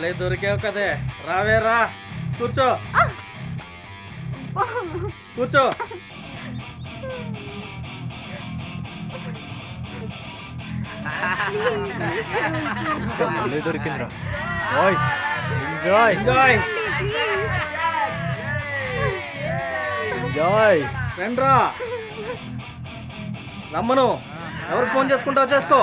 భలే దొరికావు కదే. రావే రా, కూర్చో కూర్చో. భలే దొరికిందిరా. Boys enjoy enjoy enjoy. రండ్రా, రమ్మను. ఎవరికి ఫోన్ చేసుకుంటావు చేసుకో.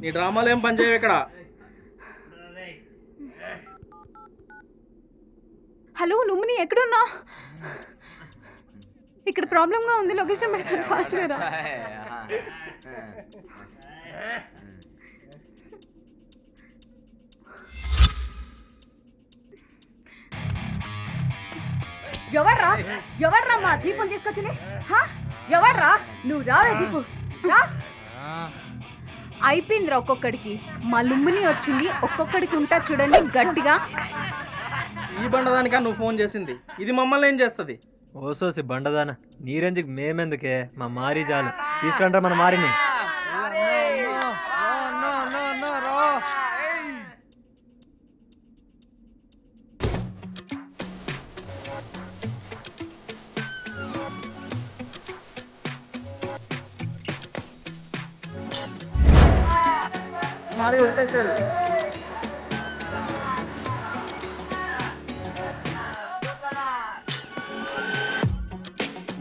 నీ డ్రామాలు ఏం పని చేయవు ఇక్కడ. హలో లుమ్ని, ఎక్కడున్నా? ఇక్కడ ప్రాబ్లంగా ఉంది, లొకేషన్ పెడతాను ఫాస్ట్గా రా. ఎవర్రా ఎవర్రా మా దీపం తీసుకొచ్చింది? ఎవర్రా? నువ్వు రావే దీపు, రా. అయిపోయిందిరా ఒక్కొక్కడికి. మా లుమ్మిని వచ్చింది, ఒక్కొక్కడికి ఉంటా చూడండి గట్టిగా. ఈ బండదానికా నువ్వు ఫోన్ చేసింది? ఇది మమ్మల్ని ఏం చేస్తుంది? ఓసోసి బండదాన, నీరెందుకు మేమెందుకే, మా మారి చాలు. తీసుకుంటారా మన మారిని.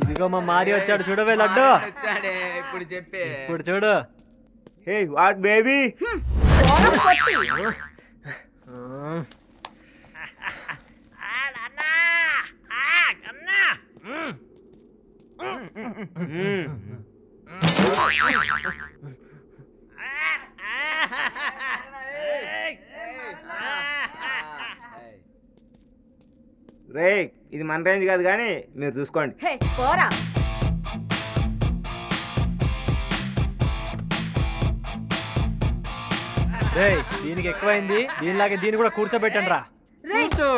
ఇదిగో మా మారి వచ్చాడు, చూడవే లడ్డు. ఇప్పుడు చెప్పే. ఇప్పుడు చూడు. Hey what baby. రే, ఇది మన రేంజ్ కాదు కానీ మీరు చూసుకోండి. హే పోరా. రేయ్, దీనికి ఎక్కువైంది, దీనిలాగే దీన్ని కూడా కూర్చోబెట్టండి రా. కూర్చో.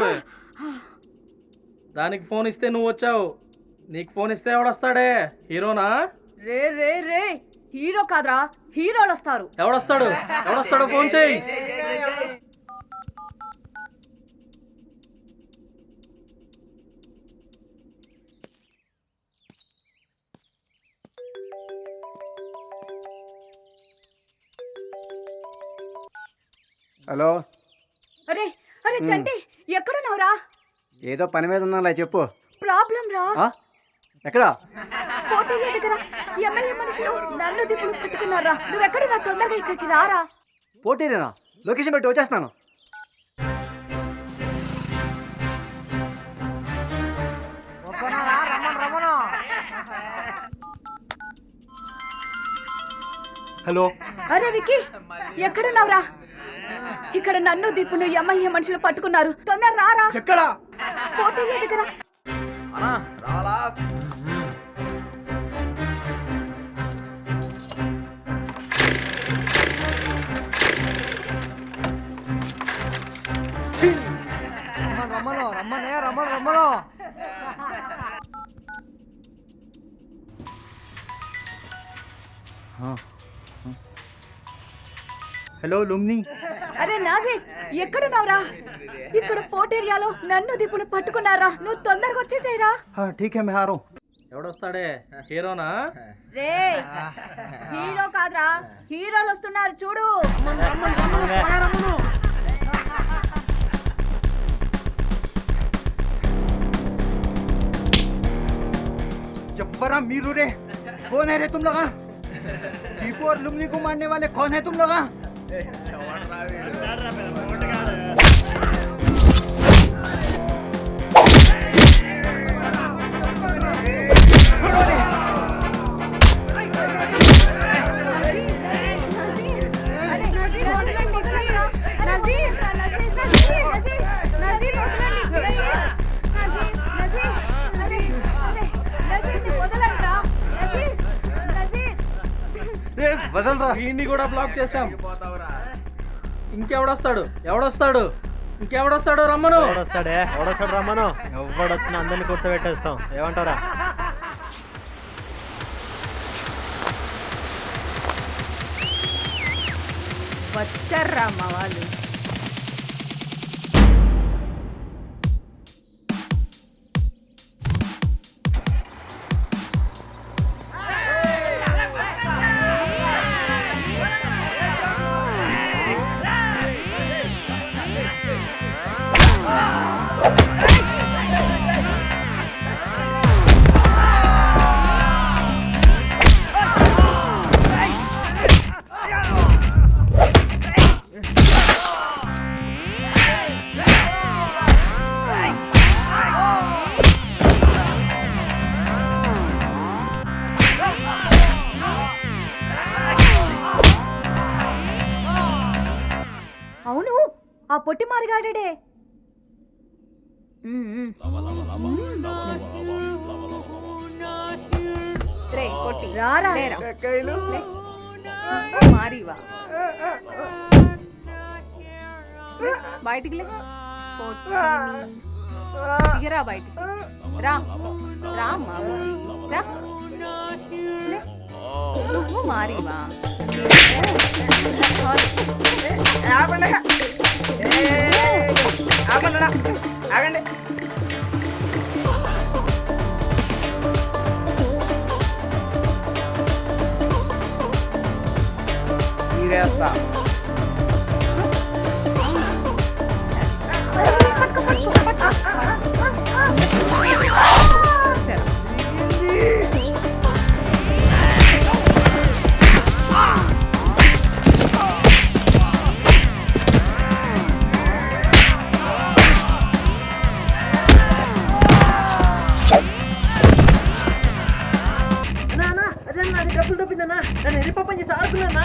దానికి ఫోన్ ఇస్తే నువ్వు వచ్చావు, నీకు ఫోన్ ఇస్తే ఎవడొస్తాడే? హీరోనా? రే రే రే, హీరో కాదురా, హీరోలు వస్తారు. ఎవడొస్తాడు? ఎవడొస్తాడు? ఫోన్ చేయి. హలో. అరే అరే చంటి, ఎక్కడున్నావురా? ఏదో పని మీద ఉన్నా చెప్పు. ప్రాబ్లం రా. ఎక్కడ? కోటయ్య దగ్గర ఎమ్మెల్యే మనుషులు నన్ను దిప్పులు పెట్టుకున్నారా. నువ్వెక్కడున్నా? తొందరగా ఇక్కడికి రారా. పోటీరేనా? లొకేషన్ పెట్టి వచ్చేస్తాను. హలో. అరే విక్కీ, ఎక్కడున్నావురా? ఇక్కడ నన్ను దిప్పును ఎమ్మెల్యే మనుషులు పట్టుకున్నారు, తొందర రారా. ఎక్కడ? కోటయ్య దగ్గర. రావాలా? రమ్మను. హలో లుమ్ని. అరే నాజీర్, ఎక్కడున్నావురా? ఇక్కడ పోర్ట్ ఏరియాలో నన్ను దిప్పును పట్టుకున్నారా, నువ్వు తొందరగా వచ్చేసేయరా. ఠీక్ హై మే ఆ రहा हूं. ఎవడొస్తాడే? హీరోనా? రే, హీరో కాదురా, హీరోలు వస్తున్నారు చూడు. जब्बरा मीरू रे, कौन है रे तुम लोग? दीपू और लुम्नी को मारने वाले कौन है तुम लोग? వదలరా. వీడిని కూడా బ్లాక్ చేసాం. ఇంకెవడొస్తాడు? ఎవడొస్తాడు? ఇంకెవడొస్తాడు? రమ్మను. ఎవడొస్తాడు రమ్మను. ఎవడొచ్చినా అందరినీ కూర్చోబెట్టేస్తాం. ఏమంటారా? వచ్చారా మా వాళ్ళు. అవును, ఆ పొట్టి మారిగాడే. పొట్టి రారా మారివా బయటికి లే. దిగరా బయటికి రా రా రా. నువ్వు మారివా ఆగండి. తీరేస్తా. డబ్బులు తప్పిందన్నా, నన్ను ఎన్ని పాపం చేసి ఆడుకున్నా.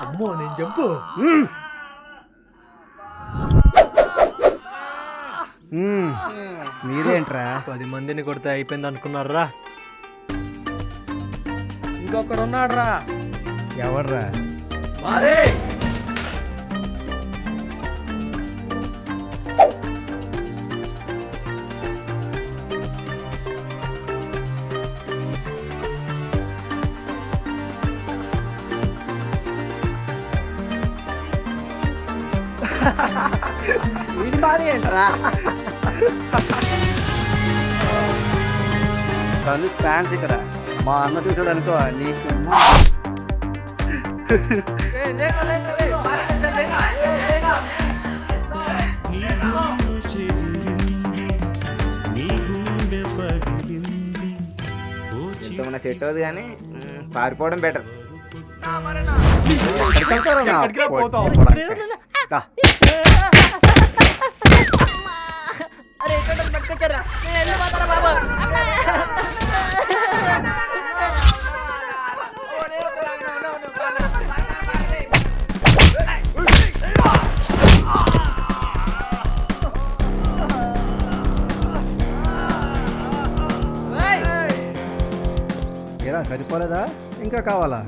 అమ్మో నేను జంపు. మీరేంట్రా 10 మందిని కొడితే అయిపోయింది అనుకున్నారా? ఇంకొకడు ఉన్నాడు రా. ఎవర్రా? మారే ఇది మారి ఏంట్రా? తను ఫ్యాన్స్ ఇక్కడ మా అన్న చూసాడు అనుకో నీకు. మన సెట్ అవుతుంది కానీ పారిపోవడం బెటర్. ఏరా సరిపోలేదా, ఇంకా కావాలా?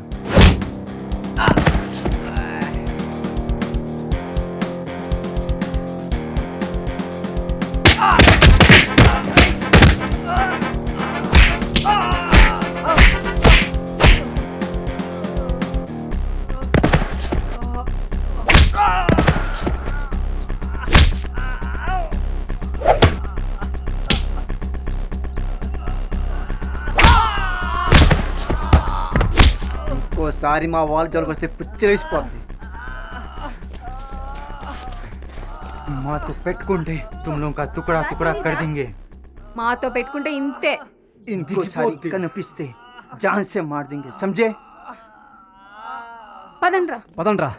ఇంకోసారి మా వాళ్ళ జోలికి వస్తే పిచ్చిలేసిపోద్ది. మాతో పెట్టుకుంటే तुम लोगों का टुकड़ा टुकड़ा कर देंगे. మాతో పెట్టుకుంటే ఇంతే. ఇంకోసారి కనిపిస్తే जान से मार देंगे, समझे? పదండ్రా. పదండ్రా.